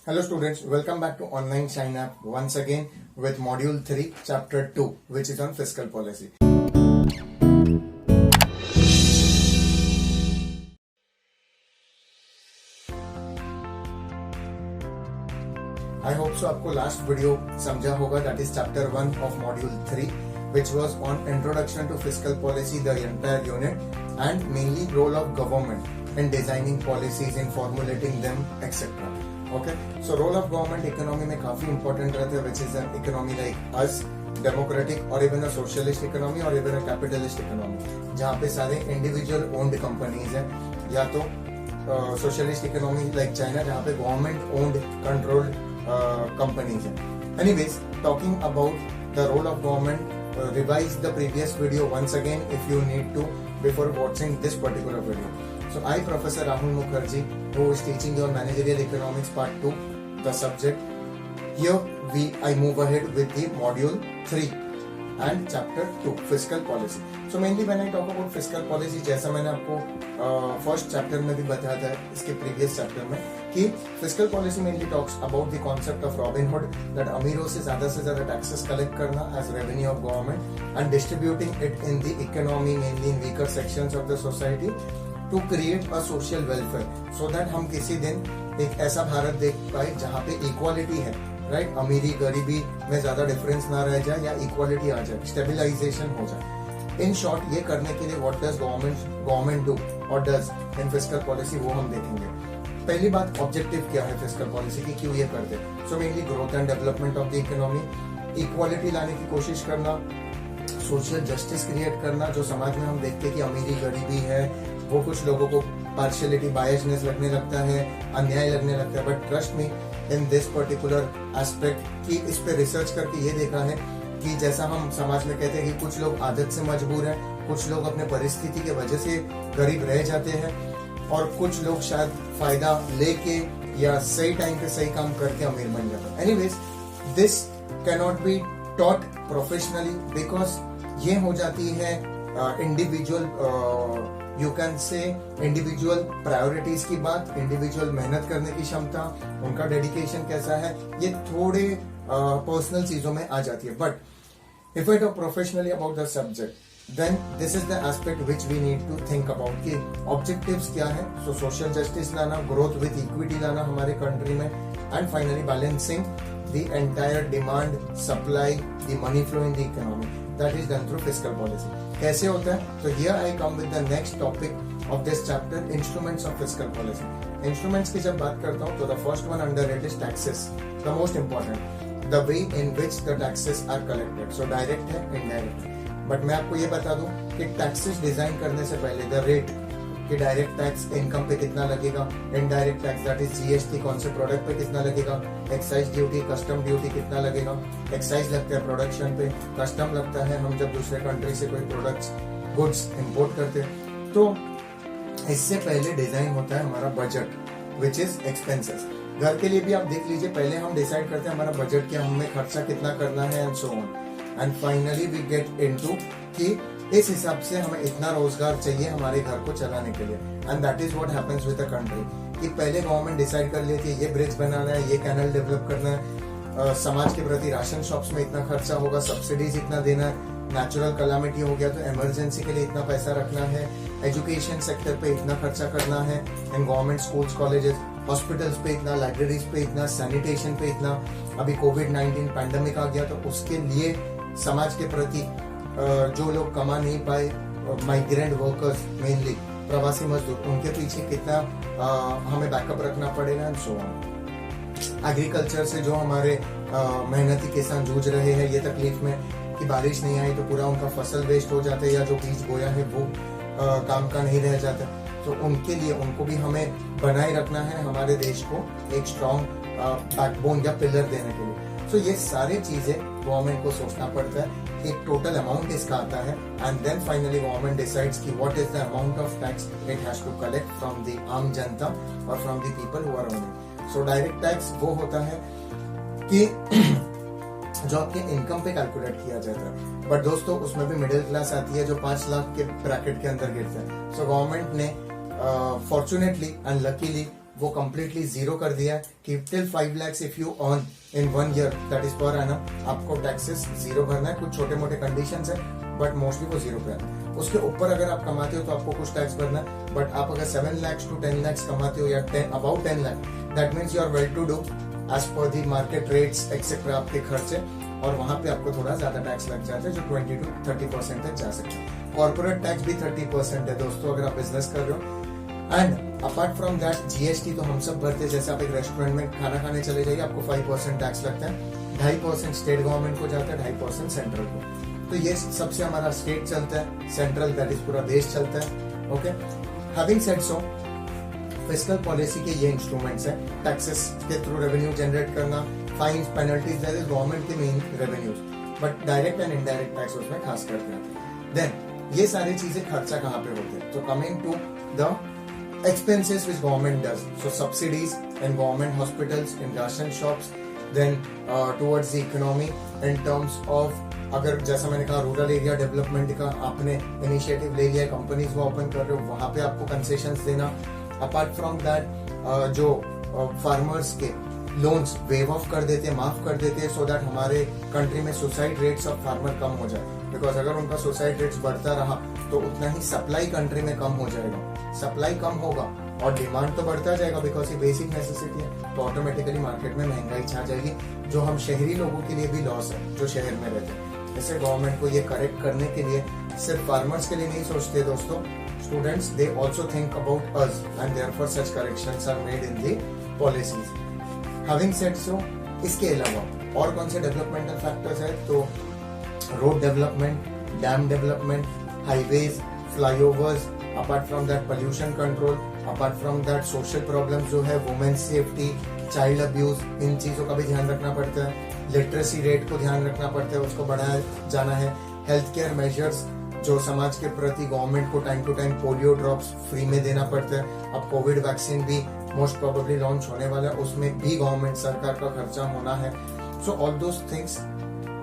Hello students, welcome back to Online Shine App once again with Module 3, Chapter 2, which is on Fiscal Policy. I hope so आपको last video समझा होगा, that is Chapter 1 of Module 3, which was on Introduction to Fiscal Policy, the entire unit, and mainly role of government in designing policies, in formulating them, etc. Okay, so role of government economy में काफी important रहता है, which is an economy like us, democratic or even a socialist economy or even a capitalist economy, जहाँ पे सारे individual owned companies हैं, या तो socialist economy like China जहाँ पे government owned controlled companies हैं. Anyways, talking about the role of government, revise the previous video once again if you need to before watching this particular video. So I, Professor Rahul Mukherjee, who is teaching your Managerial Economics Part 2, the subject. Here I move ahead with the Module 3 and Chapter 2, Fiscal Policy. So mainly when I talk about Fiscal Policy, जैसा मैंने आपको first chapter में भी बताया था, इसके previous chapter में, कि Fiscal Policy mainly talks about the concept of Robin Hood, that अमीरों से ज़्यादा taxes collect करना as revenue of government and distributing it in the economy, mainly in weaker sections of the society, to create a social welfare, so that हम किसी दिन एक ऐसा भारत देख पाए जहाँ पे इक्वालिटी है, राइट, अमीरी गरीबी में ज्यादा डिफरेंस ना रह जाए या इक्वालिटी आ जाए, स्टेबिलाइजेशन हो जाए. इन शॉर्ट ये करने के लिए व्हाट डज गवर्नमेंट डू और डज इन फिस्कल पॉलिसी, वो हम देखेंगे. पहली बात, ऑब्जेक्टिव क्या है फिस्कल पॉलिसी की, क्यों ये करते. So mainly growth and development of the economy, equality लाने की कोशिश करना, सोशल जस्टिस क्रिएट करना. जो समाज में हम देखते हैं कि अमीरी गरीबी है, वो कुछ लोगों को पार्शियलिटी बायसनेस लगने लगता है, अन्याय लगने लगता है. But trust me in this particular aspect, कि इस पे रिसर्च करके ये देखा है कि जैसा हम समाज में कहते हैं कि कुछ लोग आदत से मजबूर हैं, कुछ लोग अपने परिस्थिति के वजह से गरीब रह जाते हैं, और कुछ लोग शायद फायदा लेके या सही टाइम पे सही काम करके अमीर बन जाते हैं. Anyways, this cannot be taught professionally, because ये हो जाती है इंडिविजुअल, यू कैन से इंडिविजुअल प्रायोरिटीज की बात, इंडिविजुअल मेहनत करने की क्षमता, उनका डेडिकेशन कैसा है, ये थोड़े पर्सनल चीजों में आ जाती है. But if I talk professionally about the subject, then this is the aspect which we need to think about, कि ऑब्जेक्टिव्स क्या है. सो सोशल जस्टिस लाना, ग्रोथ विद इक्विटी लाना हमारे कंट्री में, and finally balancing the entire demand supply, the money flow in the economy. That is done through fiscal policy. कैसे होता है? So here I come with the next topic of this chapter, instruments of fiscal policy. Instruments की जब बात करता हूँ तो the first one under it is taxes, the most important, the way in which the taxes are collected. So direct है, indirect है. But मैं आपको ये बता दूँ कि taxes डिजाइन करने से पहले the rate, कि डायरेक्ट टैक्स इनकम पे कितना लगेगा, indirect tax that is GST कौन से प्रोडक्ट पे कितना लगेगा, एक्साइज ड्यूटी, कस्टम ड्यूटी कितना लगेगा. एक्साइज लगता है प्रोडक्शन पे, कस्टम लगता है हम जब दूसरे कंट्री से कोई प्रोडक्ट्स गुड्स इंपोर्ट करते हैं. तो इससे पहले डिजाइन होता है हमारा बजट, विच इज एक्सपेंसेस. घर के लिए भी आप देख लीजिए, पहले हम डिसाइड करते हैं हमारा बजट क्या, हमें खर्चा कितना करना है, and so on. And finally we get into कि इस हिसाब से हमें इतना रोजगार चाहिए हमारे घर को चलाने के लिए. And that is what happens with the country, कि पहले गवर्नमेंट डिसाइड कर लेती है ये ब्रिज बनाना है, ये कैनल डेवलप करना है, समाज के प्रति राशन शॉप्स में इतना खर्चा होगा, सब्सिडीज इतना देना है, नेचुरल कलामिटी हो गया तो इमरजेंसी के लिए इतना पैसा रखना है, एजुकेशन सेक्टर पे इतना खर्चा करना है, in government schools colleges hospitals पे इतना, लाइब्रेरीज पे इतना, सैनिटेशन पे इतना. अभी कोविड-19 पैंडेमिक आ गया तो उसके लिए समाज के प्रति जो लोग कमा नहीं पाए, माइग्रेंट वर्कर्स मेनली, प्रवासी मजदूर, उनके पीछे कितना हमें बैकअप रखना पड़ेगा, एंड सो ऑन. एग्रीकल्चर से जो हमारे मेहनती किसान जूझ रहे हैं ये तकलीफ में कि बारिश नहीं आई तो पूरा उनका फसल वेस्ट हो जाता है, या जो बीज बोया है वो काम का नहीं रह जाता. तो उनके लिए, उनको भी हमें बनाए रखना है हमारे देश को एक स्ट्रॉन्ग बैकबोन या पिलर देने के लिए. सो ये सारी चीजें गवर्नमेंट को सोचना पड़ता है, एक टोटल अमाउंट इसका आता है, and then finally government decides कि what is the amount of tax it has to collect from the आम जनता और from the people who are owning. So direct tax वो होता है कि जो आपके इनकम पे कैलकुलेट किया जाता है, बट दोस्तों उसमें भी मिडिल क्लास आती है जो 5 लाख के ब्रैकेट के अंदर गिरता है. सो गवर्नमेंट ने फॉर्चुनेटली एंड लकीली वो कंप्लीटली जीरो कर दिया है कि till 5 lakhs if you earn in 1 year that is per annum आपको टैक्सेस जीरो भरना है। कुछ छोटे मोटे कंडीशंस है बट मोस्टली वो जीरो पे है। उसके ऊपर अगर आप कमाते हो तो आपको कुछ टैक्स भरना है, बट आप अगर 7 lakhs to 10 lakhs कमाते हो या about 10 lakh that means you are well to do as per the market rates etcetera आपके खर्चे, और वहां पे आपको थोड़ा ज्यादा टैक्स लग जाता है जो 20 to 30% तक जा सकता है। कॉर्पोरेट टैक्स भी 30% है दोस्तों अगर आप बिजनेस कर रहे हो। And apart from that GST तो हम सब भरते हैं। जैसे आप एक रेस्टोरेंट में खाना खाने चले जाइए आपको 5% टैक्स लगता है, 2.5% स्टेट गवर्नमेंट को जाता है, 2.5% सेंट्रल को। तो ये सबसे हमारा स्टेट चलता है, सेंट्रल दैट इज पूरा देश चलता है। Okay, having said so fiscal policy के ये इंस्ट्रूमेंट्स हैं, टैक्सेस के थ्रू रेवेन्यू जनरेट करना, fines penalties that is government के main revenues, but direct and indirect tax उसमें खास करते हैं। देन ये सारी चीजें खर्चा कहाँ पे होते हैं, तो coming to the expenses which government does, so subsidies in government hospitals, in ration shops, then towards the economy in terms of अगर जैसा मैंने कहा रूरल एरिया डेवलपमेंट का आपने इनिशिएटिव ले लिया, कंपनीज वो ओपन कर रहे हो, वहां पे आपको कंसेशंस देना। अपार्ट फ्रॉम दैट जो फार्मर्स के लोन्स वेव ऑफ कर देते हैं, माफ कर देते हैं, सो दैट हमारे कंट्री में सुसाइड रेट्स ऑफ फार्मर कम हो जाए। बिकॉज अगर उनका सुसाइड रेट्स बढ़ता रहा तो उतना ही सप्लाई कंट्री में कम हो जाएगा। सप्लाई कम होगा और डिमांड तो बढ़ता जाएगा बिकॉज ये बेसिक नेसेसिटी है, तो ऑटोमेटिकली मार्केट में महंगाई छा जाएगी, जो हम शहरी लोगों के लिए भी लॉस है जो शहर में रहते हैं। इससे गवर्नमेंट को ये करेक्ट करने के लिए सिर्फ फार्मर्स के लिए नहीं सोचते दोस्तों, students they also think about us and therefore such corrections are made in the policies. Having said so, इसके अलावा और कौन से डेवलपमेंटल फैक्टर्स है, तो road development, dam development, highways, flyovers, apart from that pollution control, apart from that social problem जो है women safety, child abuse, इन चीजों का भी ध्यान रखना पड़ता है। लिटरेसी रेट को ध्यान रखना पड़ता है, उसको बढ़ाया जाना है। हेल्थ केयर मेजर्स जो समाज के प्रति गवर्नमेंट को time to time polio drops free में देना पड़ता है। अब कोविड वैक्सीन भी मोस्ट प्रोबेबली लॉन्च होने वाला है, उसमें भी गवर्नमेंट सरकार का खर्चा होना है। So all those things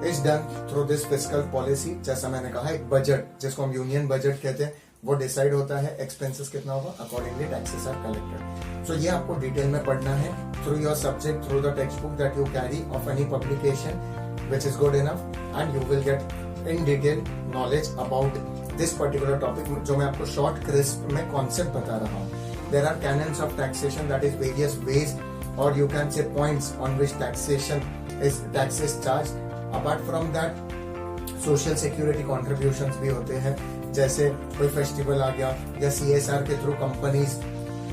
is done through this fiscal policy. जैसा मैंने कहा एक बजट जिसको हम यूनियन बजट कहते हैं वो डिसाइड होता है, एक्सपेंसेस कितना होगा, अकॉर्डिंगली टैक्सेस आर कलेक्टेड। सो ये आपको डिटेल में पढ़ना है through your subject, through the text book that you carry off any publication which is good enough, and you will get in detail knowledge about this particular topic जो मैं आपको short crisp में concept बता रहा हूँ। There are canons of taxation that is various ways और you can say points on which taxation is taxes charge. Apart from that social security contributions भी होते हैं, जैसे कोई फेस्टिवल आ गया या CSR के थ्रू कंपनीज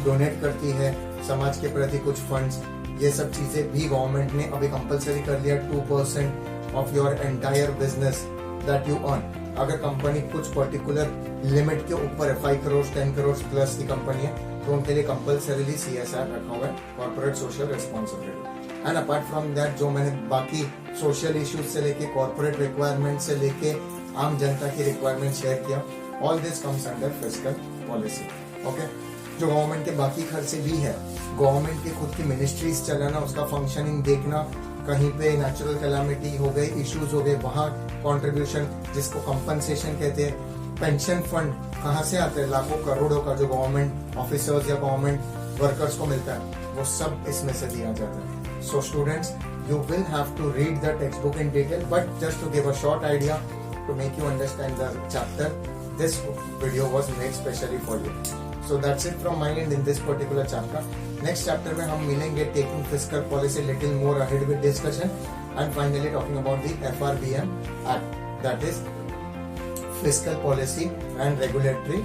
डोनेट करती है समाज के प्रति कुछ फंड्स, ये सब चीजें भी गवर्नमेंट ने अभी कंपलसरी कर लिया। 2% of your entire business that you earn, अगर कंपनी कुछ पर्टिकुलर लिमिट के ऊपर है, 5 करोड़ 10 करोड़ प्लस की कंपनी है, तो उनके लिए कंपलसरीली CSR रखा हुआ है, corporate social responsibility. And apart from that जो मैंने बाकी सोशल इश्यूज से लेके कॉर्पोरेट रिक्वायरमेंट से लेके आम जनता की रिक्वायरमेंट शेयर किया, all this comes under fiscal policy. Okay, जो गवर्नमेंट के बाकी खर्चे भी है, गवर्नमेंट की खुद की मिनिस्ट्रीज चलाना, उसका फंक्शनिंग देखना, कहीं पे नेचुरल कैलामिटी हो गई, इश्यूज हो गए, वहां कॉन्ट्रीब्यूशन जिसको कंपनसेशन कहते हैं। पेंशन फंड कहाँ से आता है, लाखों करोड़ों का जो गवर्नमेंट ऑफिसर्स या गवर्नमेंट वर्कर्स को मिलता है, वो सब इसमें से दिया जाता है। So students, you will have to read the textbook in detail, but just to give a short idea to make you understand the chapter, this video was made specially for you. So that's it from my end in this particular chapter. Next chapter में हम मिलेंगे taking fiscal policy little more ahead with discussion, and finally talking about the FRBM Act, that is Fiscal Policy and Regulatory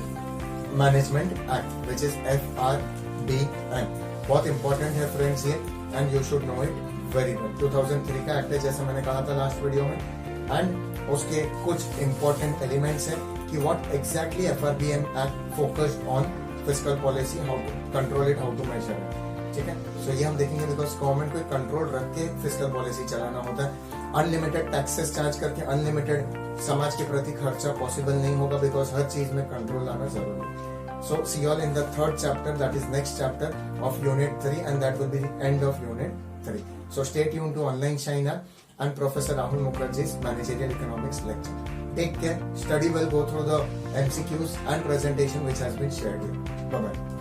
Management Act, which is FRBM. बहुत important है friends ये, and you should know it very well. 2003 का act है जैसे मैंने कहा था last video में, एंड उसके कुछ इंपॉर्टेंट एलिमेंट्स हैं कि what exactly FRBM act focused on fiscal policy, how to control it, how to measure it. ठीक है, सो ये हम देखेंगे बिकॉज गवर्नमेंट को कंट्रोल रख के फिस्कल पॉलिसी चलाना होता है। अनलिमिटेड टैक्सेस चार्ज करके अनलिमिटेड समाज के प्रति खर्चा पॉसिबल नहीं होगा, बिकॉज हर चीज में कंट्रोल लाना जरूरी है। So see you all in the third chapter, that is next chapter of Unit 3, and that will be the end of Unit 3. So stay tuned to Online Shiner and Professor Rahul Mukherjee's Managerial Economics lecture. Take care, study well, go through the MCQs and presentation which has been shared here. Bye bye.